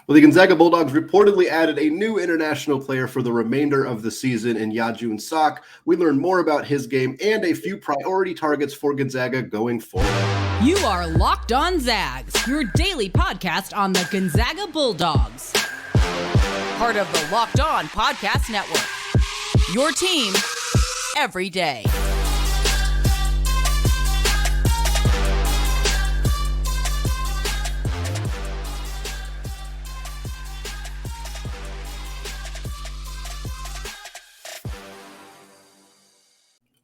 Well, the Gonzaga Bulldogs reportedly added a new international player for the remainder of the season in Jun Seok. We learned more about his game and a few priority targets for Gonzaga going forward. You are Locked On Zags, your daily podcast on the Gonzaga Bulldogs. Part of the Locked On Podcast Network. Your team every day.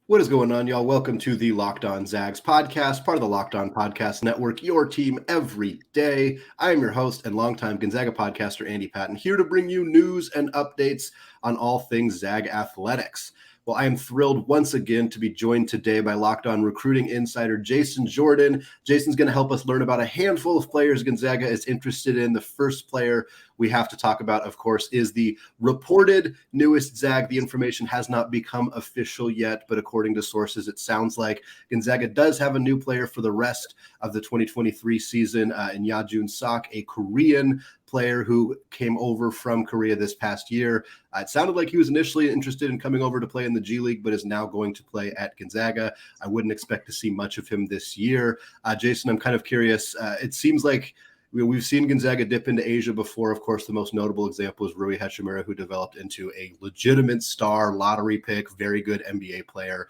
What is going on, y'all? Welcome to the Locked On Zags podcast, part of the Locked On Podcast Network, your team every day. I am your host and longtime Gonzaga podcaster, Andy Patton, here to bring you news and updates on all things Zag athletics. Well, I am thrilled once again to be joined today by Locked On recruiting insider Jason Jordan. Jason's going to help us learn about a handful of players Gonzaga is interested in. The first player we have to talk about, of course, is the reported newest Zag. The information has not become official yet, but according to sources, it sounds like Gonzaga does have a new player for the rest of the 2023 season in Jun Seok, a Korean player who came over from Korea this past year. It sounded like he was initially interested in coming over to play in the G League, but is now going to play at Gonzaga. I wouldn't expect to see much of him this year. Jason, I'm kind of curious. It seems like we've seen Gonzaga dip into Asia before. Of course, the most notable example is Rui Hachimura, who developed into a legitimate star lottery pick, very good NBA player.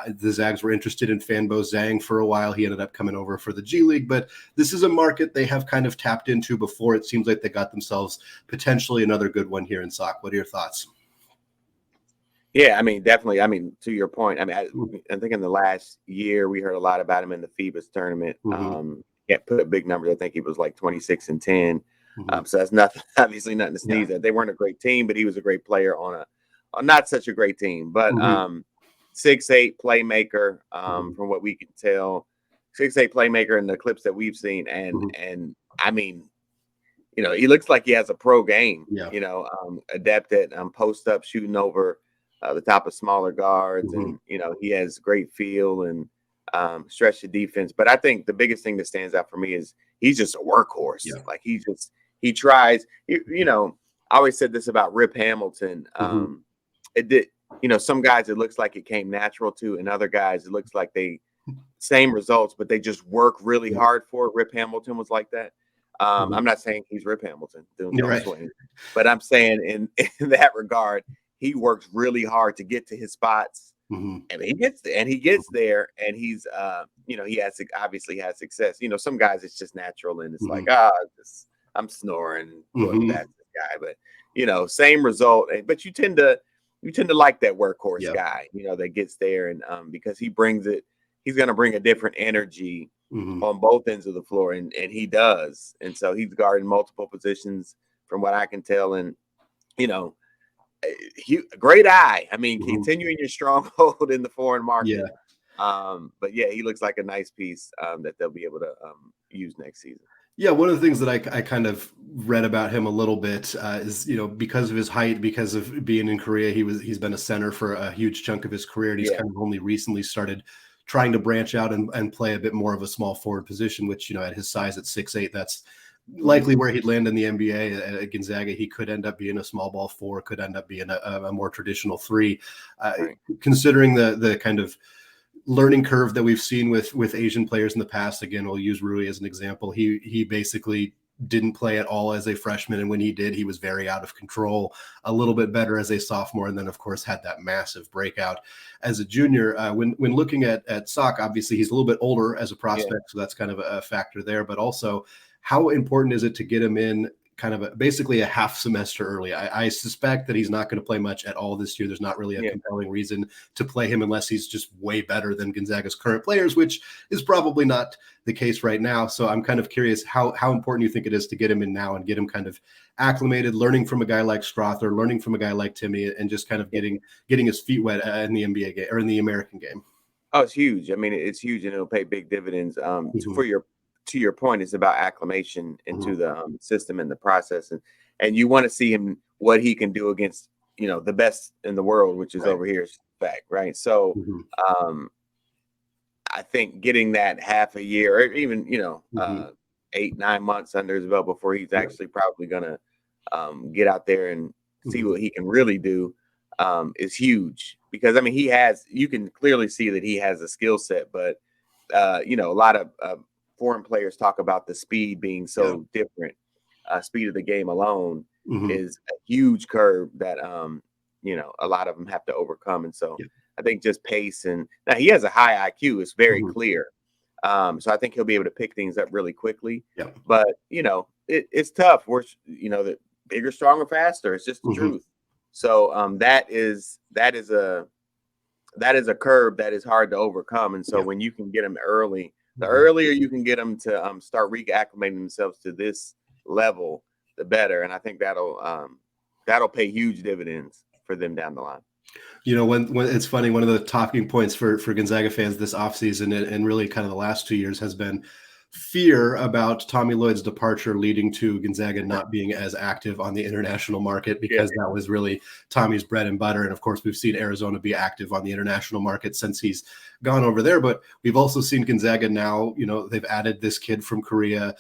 The Zags were interested in Fanbo Zhang for a while. He ended up coming over for the G League, but this is a market they have kind of tapped into before. It seems like they got themselves potentially another good one here in Seok. What are your thoughts? Yeah, I mean, definitely. I mean, to your point, I mean, I think in the last year we heard a lot about him in the FIBA's tournament. Put big numbers. I think he was like 26 and 10. So that's nothing, obviously nothing to sneeze at. They weren't a great team, but he was a great player on not such a great team. But 6'8" playmaker, from what we can tell, 6'8" playmaker in the clips that we've seen, and I mean, you know, he looks like he has a pro game. You know, adept at post up, shooting over the top of smaller guards, and you know, he has great feel and stretch the defense. But I think the biggest thing that stands out for me is he's just a workhorse. Like he tries. You know, I always said this about Rip Hamilton. It did. You know, some guys it looks like it came natural to, and other guys it looks like they same results, but they just work really hard for it. Rip Hamilton was like that. I'm not saying he's Rip Hamilton doing swing, but I'm saying in that regard, he works really hard to get to his spots. And he gets there, and he's you know, he obviously has success. You know, some guys it's just natural, and it's like I'm snoring, that's the guy. But you know, same result. But you tend to like that workhorse guy, you know, that gets there, and because he brings it, he's going to bring a different energy on both ends of the floor, and he does. And so he's guarding multiple positions, from what I can tell, and you know. Great eye. I mean, continuing your stronghold in the foreign market. But yeah, he looks like a nice piece that they'll be able to use next season. Yeah, one of the things that I kind of read about him a little bit is, you know, because of his height, because of being in Korea, he's been a center for a huge chunk of his career, and he's kind of only recently started trying to branch out and play a bit more of a small forward position, which, you know, at his size at 6'8", that's likely where he'd land in the NBA. At Gonzaga, he could end up being a small ball 4, could end up being a more traditional 3. Considering the kind of learning curve that we've seen with Asian players in the past, again, we'll use Rui as an example. He basically didn't play at all as a freshman, and when he did, he was very out of control, a little bit better as a sophomore, and then of course had that massive breakout as a junior. When looking at Seok, obviously he's a little bit older as a prospect, so that's kind of a factor there, but also how important is it to get him in kind of basically a half semester early? I suspect that he's not going to play much at all this year. There's not really a compelling reason to play him unless he's just way better than Gonzaga's current players, which is probably not the case right now. So I'm kind of curious how important you think it is to get him in now and get him kind of acclimated, learning from a guy like Strother, learning from a guy like Timmy, and just kind of getting his feet wet in the NBA game or in the American game. Oh, it's huge. I mean, it's huge, and it'll pay big dividends. To your point, it's about acclimation into the system and the process, and you want to see him, what he can do against, you know, the best in the world, which is over here, fact, right? So I think getting that half a year, or even, you know, 8-9 months under his belt before he's actually probably going to get out there and see what he can really do is huge. Because, I mean, you can clearly see that he has a skill set, but, a lot of foreign players talk about the speed being so different. Speed of the game alone is a huge curve that, a lot of them have to overcome. And so I think just pace, and now he has a high IQ. It's very clear. So I think he'll be able to pick things up really quickly. But, it's tough. The bigger, stronger, faster. It's just the truth. So that is a curve that is hard to overcome. And so when you can get them early, the earlier you can get them to start reacclimating themselves to this level, the better. And I think that'll pay huge dividends for them down the line. When it's funny, one of the talking points for Gonzaga fans this offseason and really kind of the last 2 years has been fear about Tommy Lloyd's departure leading to Gonzaga not being as active on the international market, because that was really Tommy's bread and butter. And of course, we've seen Arizona be active on the international market since he's gone over there. But we've also seen Gonzaga now, they've added this kid from Korea.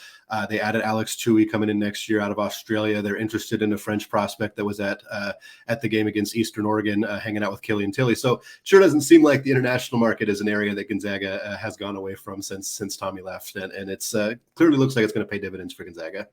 They added Alex Tui coming in next year out of Australia. They're interested in a French prospect that was at the game against Eastern Oregon, hanging out with Killian Tilly. So it sure doesn't seem like the international market is an area that Gonzaga has gone away from since Tommy left. And it's clearly looks like it's going to pay dividends for Gonzaga.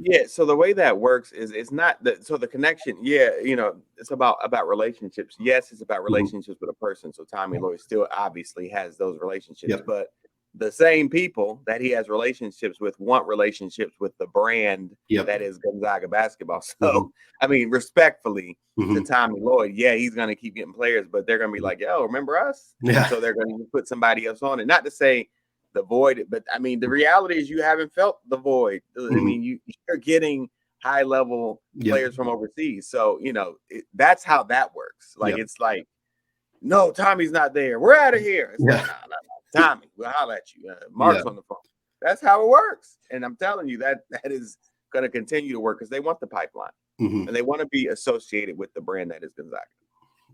Yeah. So the way that works is it's not that. So the connection, it's about relationships. Yes, it's about relationships with a person. So Tommy Lloyd still obviously has those relationships, but the same people that he has relationships with want relationships with the brand that is Gonzaga basketball. So, I mean, respectfully to Tommy Lloyd, he's going to keep getting players, but they're going to be like, yo, remember us? Yeah. So they're going to put somebody else on it. Not to say the void, but I mean, the reality is you haven't felt the void. I mean, you're getting high level players from overseas. So, that's how that works. Like, it's like, no, Tommy's not there. We're out of here. It's like, no. Tommy, we'll holler at you. Mark's on the phone. That's how it works. And I'm telling you that is going to continue to work because they want the pipeline and they want to be associated with the brand that is Gonzaga.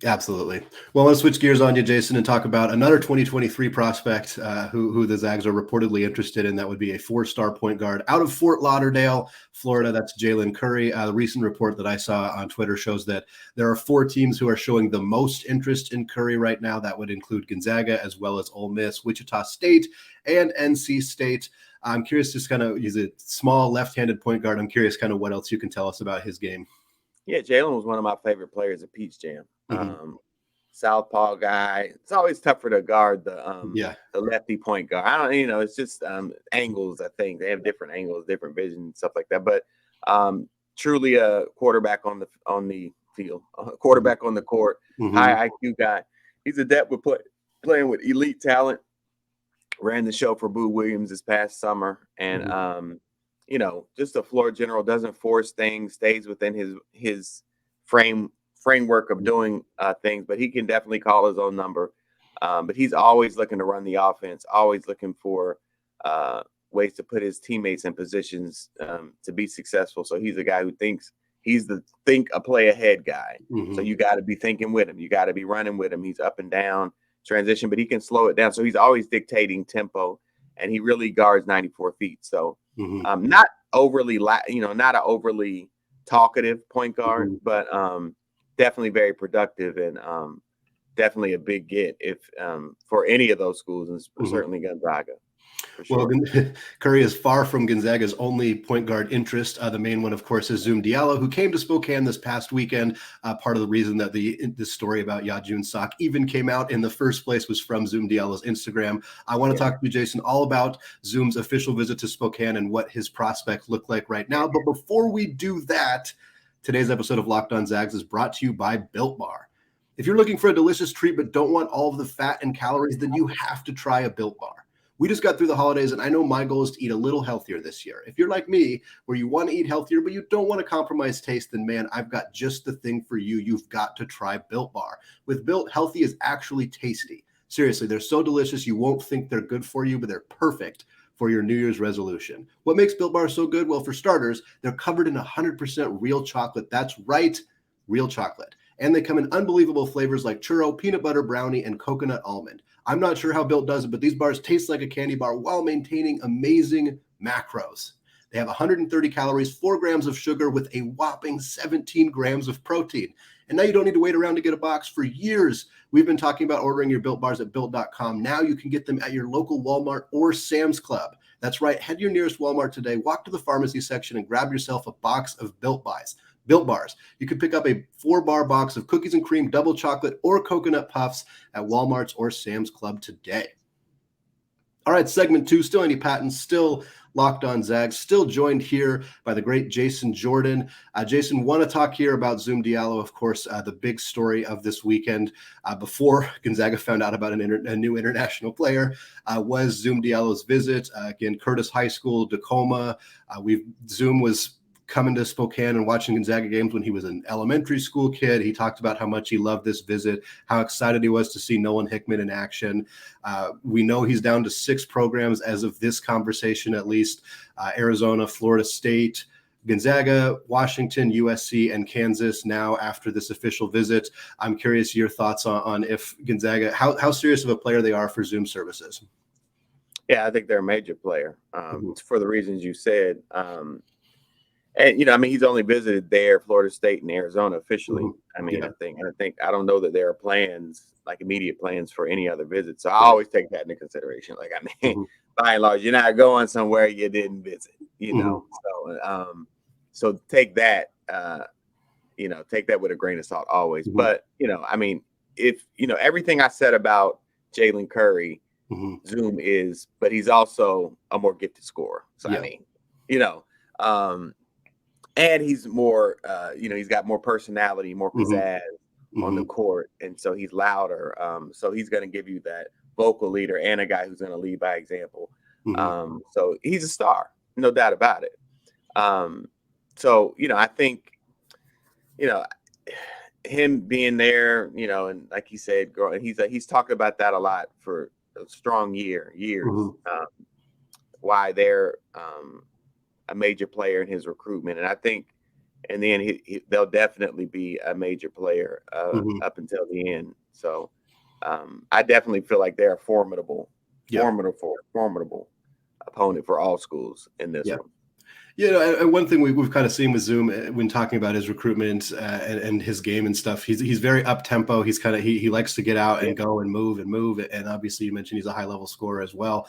Absolutely. Well, I want to switch gears on you, Jason, and talk about another 2023 prospect who the Zags are reportedly interested in. That would be a 4-star point guard out of Fort Lauderdale, Florida. That's Jaylen Curry. The recent report that I saw on Twitter shows that there are 4 teams who are showing the most interest in Curry right now. That would include Gonzaga, as well as Ole Miss, Wichita State, and NC State. I'm curious, just kind of, he's a small left-handed point guard. I'm curious kind of what else you can tell us about his game. Yeah, Jaylen was one of my favorite players at Peach Jam. Southpaw guy. It's always tougher to guard the lefty point guard. I don't, it's just angles. I think they have different angles, different vision, stuff like that. But truly a quarterback on the field, quarterback on the court, high IQ guy. He's adept with playing with elite talent. Ran the show for Boo Williams this past summer, and just a floor general, doesn't force things, stays within his framework of doing things, but he can definitely call his own number. But he's always looking to run the offense, always looking for ways to put his teammates in positions to be successful. So he's a guy who thinks he's the a play ahead guy. So you got to be thinking with him. You got to be running with him. He's up and down transition, but he can slow it down. So he's always dictating tempo, and he really guards 94 feet. So not overly, not an overly talkative point guard, but definitely very productive and definitely a big get if for any of those schools, and certainly Gonzaga. Sure. Well, Curry is far from Gonzaga's only point guard interest. The main one, of course, is Zoom Diallo, who came to Spokane this past weekend. Part of the reason that this story about Jun Seok even came out in the first place was from Zoom Diallo's Instagram. I want to talk to you, Jason, all about Zoom's official visit to Spokane and what his prospects look like right now. But before we do that, today's episode of Locked On Zags is brought to you by Built Bar. If you're looking for a delicious treat but don't want all of the fat and calories, then you have to try a Built Bar. We just got through the holidays, and I know my goal is to eat a little healthier this year. If you're like me, where you want to eat healthier, but you don't want to compromise taste, then man, I've got just the thing for you. You've got to try Built Bar. With Built, healthy is actually tasty. Seriously, they're so delicious, you won't think they're good for you, but they're perfect for your New Year's resolution. What makes Built Bar so good? Well, for starters, they're covered in 100% real chocolate. That's right, real chocolate. And they come in unbelievable flavors like churro, peanut butter brownie, and coconut almond. I'm not sure how Built does it, but these bars taste like a candy bar while maintaining amazing macros. They have 130 calories, 4 grams of sugar with a whopping 17 grams of protein. And now you don't need to wait around to get a box. For years, we've been talking about ordering your Built Bars at Built.com. Now you can get them at your local Walmart or Sam's Club. That's right. Head to your nearest Walmart today, walk to the pharmacy section, and grab yourself a box of Built Bars. You can pick up a 4-bar box of cookies and cream, double chocolate, or coconut puffs at Walmart's or Sam's Club today. All right, segment 2, still Andy Patton, still Locked On Zags, still joined here by the great Jason Jordan. Jason, want to talk here about Zoom Diallo, of course, the big story of this weekend before Gonzaga found out about a new international player was Zoom Diallo's visit. Again, Curtis High School, Tacoma. Zoom was coming to Spokane and watching Gonzaga games when he was an elementary school kid. He talked about how much he loved this visit, how excited he was to see Nolan Hickman in action. We know he's down to 6 programs as of this conversation, at least. Arizona, Florida State, Gonzaga, Washington, USC, and Kansas now after this official visit. I'm curious your thoughts on if Gonzaga, how serious of a player they are for Zoom services. Yeah, I think they're a major player for the reasons you said. And, you know, I mean, he's only visited there, Florida State and Arizona officially. I mean, I don't know that there are plans, like immediate plans for any other visits. So I always take that into consideration. Like, I mean, by and large, you're not going somewhere you didn't visit, you know? So take that, take that with a grain of salt always. But, you know, I mean, if, you know, everything I said about Jaylen Curry, Zoom is, but he's also a more gifted scorer. So, I mean, you know, and he's more, he's got more personality, more pizzazz on the court. And so he's louder. So he's going to give you that vocal leader and a guy who's going to lead by example. So he's a star, no doubt about it. So, you know, I think, you know, him being there, you know, and like he said, he's talked about that a lot for a strong years, why they're, a major player in his recruitment. And I think in the end, they'll definitely be a major player up until the end. So I definitely feel like they're a formidable opponent for all schools in this one. You know, and one thing we've kind of seen with Zoom when talking about his recruitment and his game and stuff, he's very up tempo. He's kind of he likes to get out and go and move. And obviously, you mentioned he's a high level scorer as well.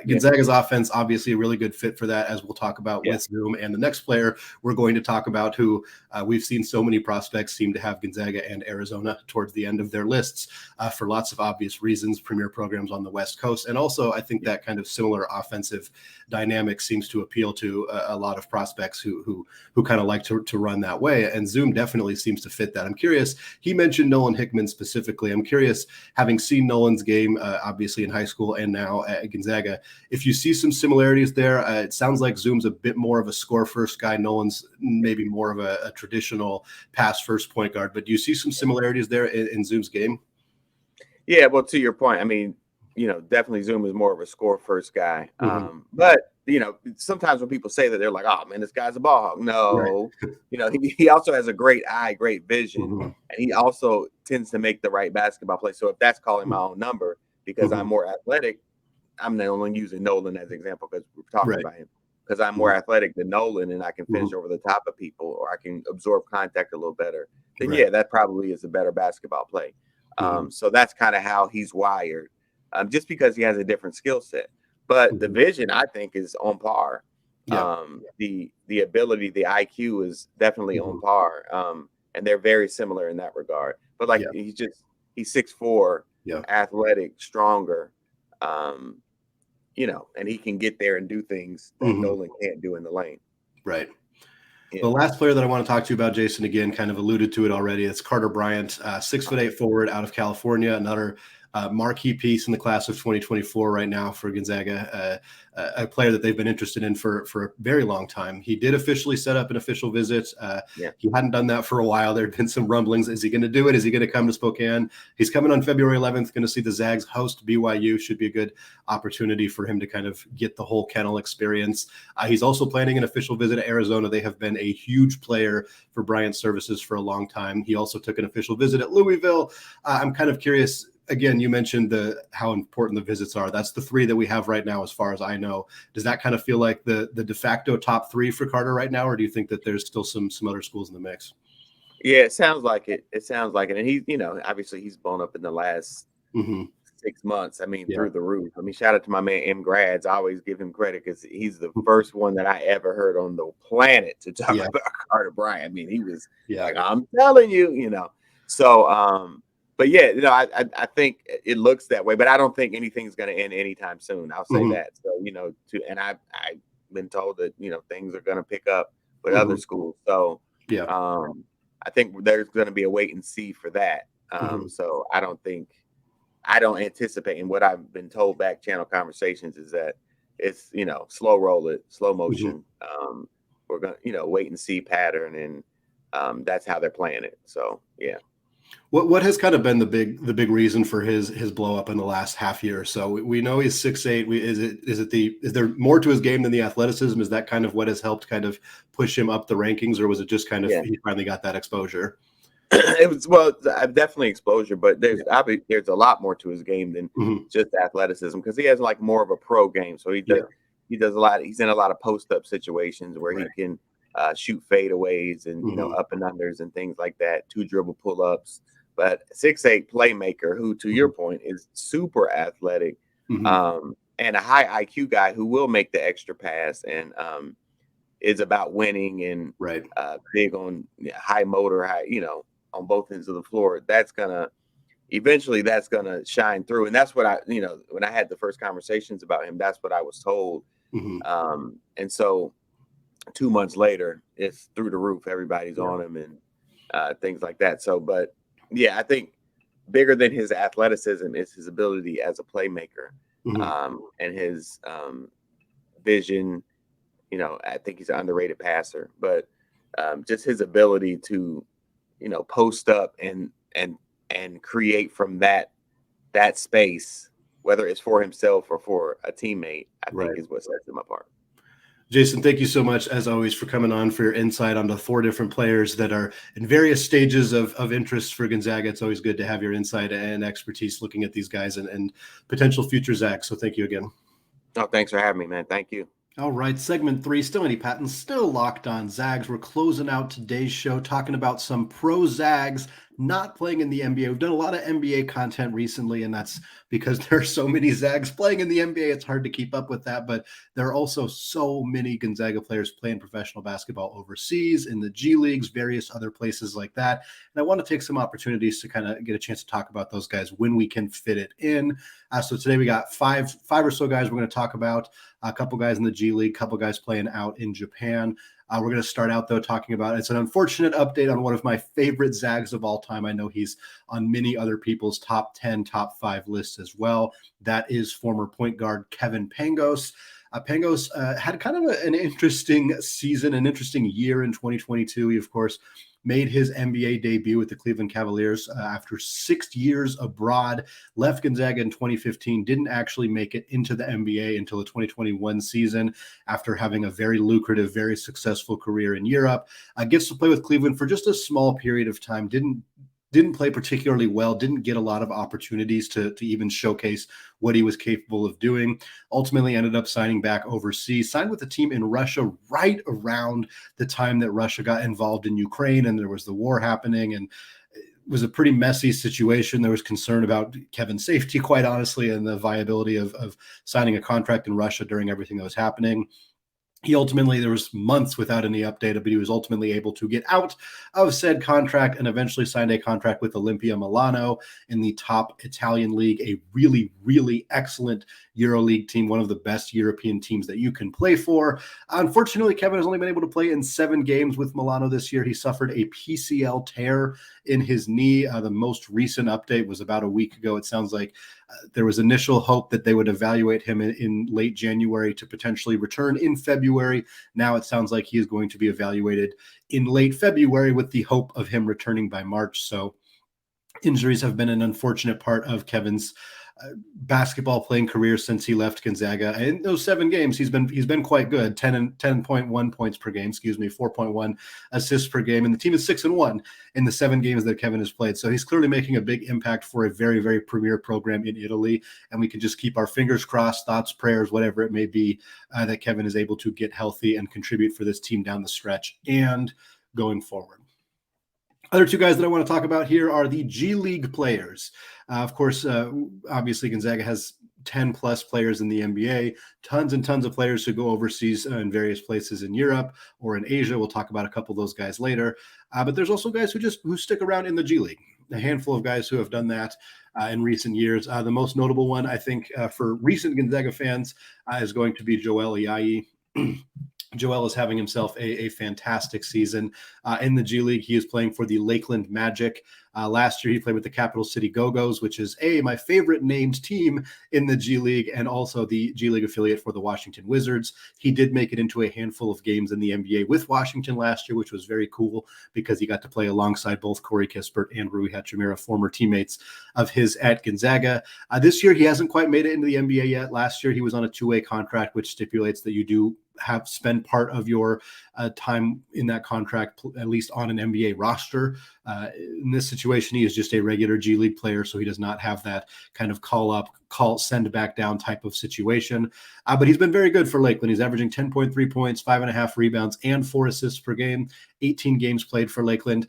Gonzaga's offense, obviously, a really good fit for that, as we'll talk about with Zoom. And the next player we're going to talk about, who we've seen so many prospects seem to have Gonzaga and Arizona towards the end of their lists for lots of obvious reasons, premier programs on the West Coast. And also, I think that kind of similar offensive dynamic seems to appeal to a lot of prospects who kind of like to run that way. And Zoom definitely seems to fit that. I'm curious, he mentioned Nolan Hickman specifically. I'm curious, having seen Nolan's game, obviously in high school and now at Gonzaga, if you see some similarities there. It sounds like Zoom's a bit more of a score first guy. Nolan's maybe more of a traditional pass first point guard, but do you see some similarities there in Zoom's game? Yeah, well, to your point, I mean, you know, definitely Zoom is more of a score first guy. But, you know, sometimes when people say that, they're like, oh, man, this guy's a ball hog. No, you know, he also has a great eye, great vision, and he also tends to make the right basketball play. So if that's calling my own number because I'm more athletic, I'm only using Nolan as an example because we're talking about him. Because I'm more athletic than Nolan and I can finish over the top of people or I can absorb contact a little better, then yeah, that probably is a better basketball play. So that's kind of how he's wired. Just because he has a different skill set, but the vision I think is on par. The ability, the IQ is definitely on par, and they're very similar in that regard. But like he's 6'4", athletic, stronger, you know, and he can get there and do things that Nolan can't do in the lane. Right. Yeah. The last player that I want to talk to you about, Jason, again, kind of alluded to it already. It's Carter Bryant, 6'8" forward out of California, another marquee piece in the class of 2024 right now for Gonzaga, a player that they've been interested in for a very long time. He did officially set up an official visit. He hadn't done that for a while. There had been some rumblings. Is he going to do it? Is he going to come to Spokane? He's coming on February 11th, going to see the Zags host BYU. Should be a good opportunity for him to kind of get the whole kennel experience. He's also planning an official visit to Arizona. They have been a huge player for Bryant's services for a long time. He also took an official visit at Louisville. I'm kind of curious, again, you mentioned how important the visits are. That's the three that we have right now, as far as I know. Does that kind of feel like the de facto top three for Carter right now, or do you think that there's still some other schools in the mix? Yeah, it sounds like it. It sounds like it. And he, obviously he's blown up in the last 6 months. I mean, through the roof. I mean, shout out to my man M. Grads. I always give him credit because he's the first one that I ever heard on the planet to talk about Carter Bryant. I mean, he was like, I'm telling you, So, but yeah, I think it looks that way, but I don't think anything's going to end anytime soon. I'll say that. So, and I've been told that, things are going to pick up with other schools. So, I think there's going to be a wait and see for that. So I don't anticipate, and what I've been told back channel conversations is that it's, slow roll it, slow motion. We're going to, wait and see pattern. And that's how they're playing it. So, yeah. What has kind of been the big reason for his blow up in the last half year or so? We know he's 6'8". Is there more to his game than the athleticism? Is that kind of what has helped kind of push him up the rankings, or was it just kind of he finally got that exposure? It was definitely exposure, but there's a lot more to his game than just athleticism, because he has like more of a pro game. So he does a lot. He's in a lot of post up situations where he can shoot fadeaways and up and unders and things like that, 2 dribble pull ups. But 6'8" playmaker who, to your point, is super athletic and a high IQ guy who will make the extra pass and is about winning and big on high motor, on both ends of the floor. That's gonna shine through, and that's what I, when I had the first conversations about him, that's what I was told. And so 2 months later, it's through the roof. Everybody's on him and things like that. So, but yeah, I think bigger than his athleticism is his ability as a playmaker and his vision. I think he's an underrated passer, but just his ability to, post up and create from that space, whether it's for himself or for a teammate, I think is what sets him apart. Jason, thank you so much, as always, for coming on, for your insight on the 4 different players that are in various stages of interest for Gonzaga. It's always good to have your insight and expertise looking at these guys and potential future Zags. So thank you again. Oh, thanks for having me, man. Thank you. All right, segment 3, still Andy Patton, still locked on Zags. We're closing out today's show talking about some pro Zags not playing in the NBA. We've done a lot of NBA content recently, and that's because there are so many Zags playing in the NBA. It's hard to keep up with that, but there are also so many Gonzaga players playing professional basketball overseas, in the G Leagues, various other places like that. And I want to take some opportunities to kind of get a chance to talk about those guys when we can fit it in. So today we got five or so guys we're going to talk about, a couple guys in the G League, a couple guys playing out in Japan. We're going to start out, though, talking about, it's an unfortunate update on one of my favorite Zags of all time. I know he's on many other people's top 10, top 5 lists as well. That is former point guard Kevin Pangos. Pangos had kind of an interesting season, an interesting year in 2022. He, of course, made his NBA debut with the Cleveland Cavaliers after 6 years abroad, left Gonzaga in 2015, didn't actually make it into the NBA until the 2021 season after having a very lucrative, very successful career in Europe. Gets to play with Cleveland for just a small period of time, didn't play particularly well, didn't get a lot of opportunities to even showcase what he was capable of doing. Ultimately ended up signing back overseas, signed with a team in Russia right around the time that Russia got involved in Ukraine and there was the war happening, and it was a pretty messy situation. There was concern about Kevin's safety, quite honestly, and the viability of signing a contract in Russia during everything that was happening. There was months without any update, but he was ultimately able to get out of said contract and eventually signed a contract with Olimpia Milano in the top Italian league, a really, really excellent EuroLeague team, one of the best European teams that you can play for. Unfortunately, Kevin has only been able to play in 7 games with Milano this year. He suffered a PCL tear in his knee. The most recent update was about a week ago. It sounds like there was initial hope that they would evaluate him in late January to potentially return in February. Now it sounds like he is going to be evaluated in late February with the hope of him returning by March. So injuries have been an unfortunate part of Kevin's basketball playing career since he left Gonzaga. And in those 7 games, he's been quite good. 10.1 points per game, 4.1 assists per game. And the team is 6-1 in the 7 games that Kevin has played. So he's clearly making a big impact for a very, very premier program in Italy. And we can just keep our fingers crossed, thoughts, prayers, whatever it may be, that Kevin is able to get healthy and contribute for this team down the stretch and going forward. Other 2 guys that I want to talk about here are the G League players. Of course, obviously Gonzaga has 10 plus players in the NBA, tons and tons of players who go overseas in various places in Europe or in Asia. We'll talk about a couple of those guys later. But there's also guys who stick around in the G League. A handful of guys who have done that in recent years. The most notable one, I think, for recent Gonzaga fans is going to be Joel Ayayi. Joel is having himself a fantastic season in the G League. He is playing for the Lakeland Magic. Last year, he played with the Capital City Go-Go's, which is my favorite named team in the G League, and also the G League affiliate for the Washington Wizards. He did make it into a handful of games in the NBA with Washington last year, which was very cool because he got to play alongside both Corey Kispert and Rui Hachimura, former teammates of his at Gonzaga. This year, he hasn't quite made it into the NBA yet. Last year, he was on a 2-way contract, which stipulates that you do have spent part of your time in that contract, at least on an NBA roster. In this situation, he is just a regular G League player, so he does not have that kind of send back down type of situation. But he's been very good for Lakeland. He's averaging 10.3 points, 5.5 rebounds, and 4 assists per game, 18 games played for Lakeland.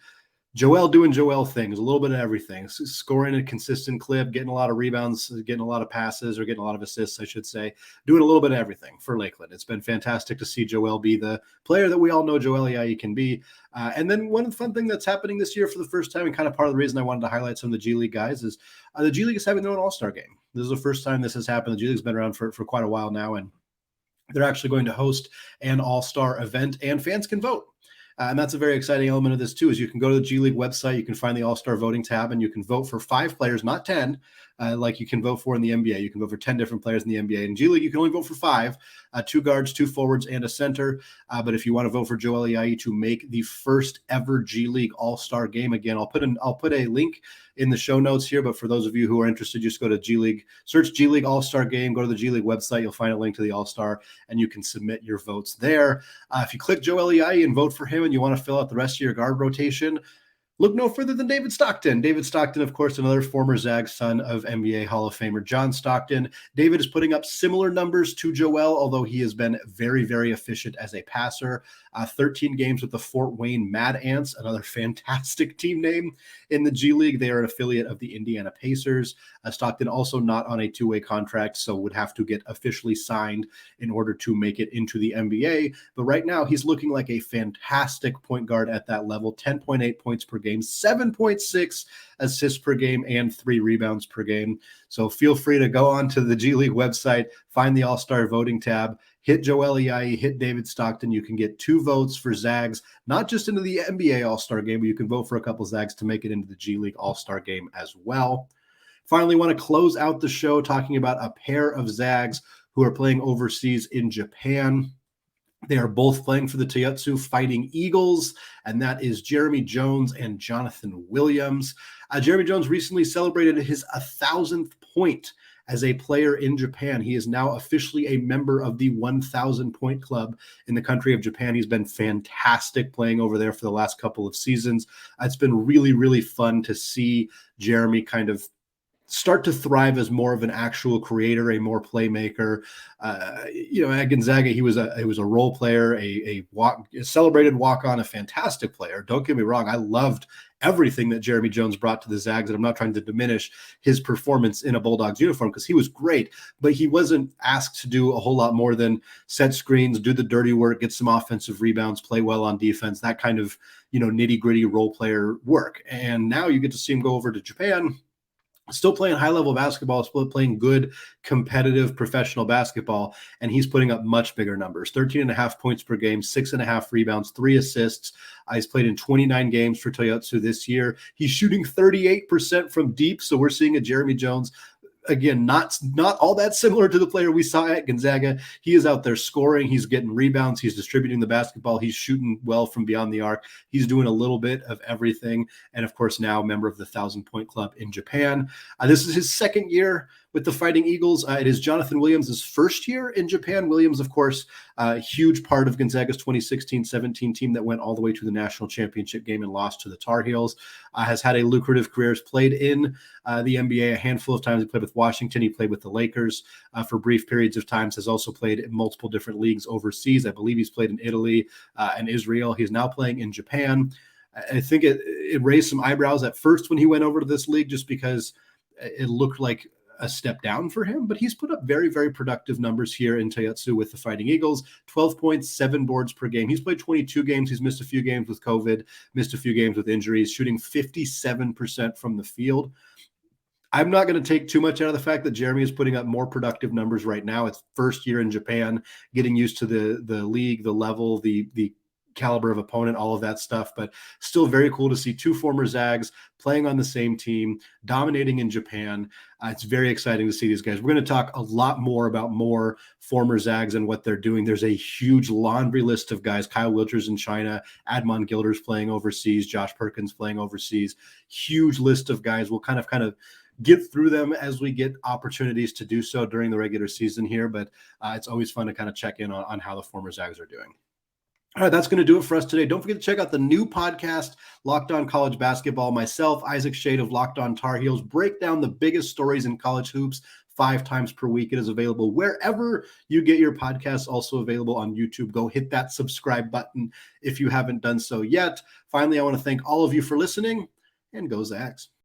Joel doing Joel things, a little bit of everything, scoring a consistent clip, getting a lot of rebounds, getting a lot of passes, or getting a lot of assists, I should say, doing a little bit of everything for Lakeland. It's been fantastic to see Joel be the player that we all know Joel Ayayi can be. And then one fun thing that's happening this year for the first time, and kind of part of the reason I wanted to highlight some of the G League guys, is the G League is having their own All-Star game. This is the first time this has happened. The G League's been around for quite a while now, and they're actually going to host an All-Star event, and fans can vote. And that's a very exciting element of this, too, is you can go to the G League website, you can find the All-Star voting tab, and you can vote for 5 players, not 10, like you can vote for in the NBA. You can vote for 10 different players in the NBA. In G League, you can only vote for 5, 2 guards, 2 forwards, and a center. But if you want to vote for Joel Ayayi to make the first ever G League All-Star game, again, I'll put a link in the show notes here, but for those of you who are interested, just go to G League, search G League All-Star Game, go to the G League website, you'll find a link to the All-Star, and you can submit your votes there. If you click Joel Ayayi and vote for him and you want to fill out the rest of your guard rotation, look no further than David Stockton. David Stockton, of course, another former Zags son of NBA Hall of Famer John Stockton. David is putting up similar numbers to Joel, although he has been very, very efficient as a passer. 13 games with the Fort Wayne Mad Ants, another fantastic team name in the G League. They are an affiliate of the Indiana Pacers. Stockton also not on a 2-way contract, so would have to get officially signed in order to make it into the NBA. But right now, he's looking like a fantastic point guard at that level. 10.8 points per game, 7.6 assists per game, and 3 rebounds per game. So feel free to go on to the G League website, find the All-Star voting tab, hit Joel Ayayi, hit David Stockton. You can get 2 votes for Zags, not just into the NBA All-Star game, but you can vote for a couple Zags to make it into the G League All-Star game as well. Finally, want to close out the show talking about a pair of Zags who are playing overseas in Japan. They are both playing for the Toyotsu Fighting Eagles, and that is Jeremy Jones and Jonathan Williams. Jeremy Jones recently celebrated his 1,000th point as a player in Japan. He is now officially a member of the 1,000-point club in the country of Japan. He's been fantastic playing over there for the last couple of seasons. It's been really, really fun to see Jeremy kind of start to thrive as more of an actual creator, a more playmaker. At Gonzaga, he was a role player, a celebrated walk-on, a fantastic player. Don't get me wrong. I loved everything that Jeremy Jones brought to the Zags, and I'm not trying to diminish his performance in a Bulldogs uniform because he was great, but he wasn't asked to do a whole lot more than set screens, do the dirty work, get some offensive rebounds, play well on defense, that kind of, nitty-gritty role player work. And now you get to see him go over to Japan, still playing high-level basketball, still playing good, competitive, professional basketball, and he's putting up much bigger numbers. 13.5 points per game, 6.5 rebounds, 3 assists. He's played in 29 games for Toyotsu this year. He's shooting 38% from deep, so we're seeing a Jeremy Jones, again, not all that similar to the player we saw at Gonzaga. He is out there scoring. He's getting rebounds. He's distributing the basketball. He's shooting well from beyond the arc. He's doing a little bit of everything. And, of course, now a member of the 1,000-point club in Japan. This is his second year with the Fighting Eagles. It is Jonathan Williams' first year in Japan. Williams, of course, a huge part of Gonzaga's 2016-17 team that went all the way to the national championship game and lost to the Tar Heels. Has had a lucrative career, has played in the NBA a handful of times. He played with Washington. He played with the Lakers for brief periods of times, has also played in multiple different leagues overseas. I believe he's played in Italy and Israel. He's now playing in Japan. I think it raised some eyebrows at first when he went over to this league, just because it looked like a step down for him, but he's put up very, very productive numbers here in Toyotsu with the Fighting Eagles. 12 points, 7 boards per game. He's played 22 games. He's missed a few games with COVID, missed a few games with injuries, shooting 57% from the field. I'm not going to take too much out of the fact that Jeremy is putting up more productive numbers right now. It's first year in Japan, getting used to the league, the level, the caliber of opponent, all of that stuff, but still very cool to see two former Zags playing on the same team, dominating in Japan. It's very exciting to see these guys. We're going to talk a lot more about more former Zags and what they're doing. There's a huge laundry list of guys. Kyle Wilcher's in China, Admon Gilder's playing overseas, Josh Perkins playing overseas. Huge list of guys. We'll kind of get through them as we get opportunities to do so during the regular season here, but it's always fun to kind of check in on how the former Zags are doing. All right, that's going to do it for us today. Don't forget to check out the new podcast, Locked On College Basketball. Myself, Isaac Shade of Locked On Tar Heels, break down the biggest stories in college hoops 5 times per week. It is available wherever you get your podcasts, also available on YouTube. Go hit that subscribe button if you haven't done so yet. Finally, I want to thank all of you for listening, and go Zags.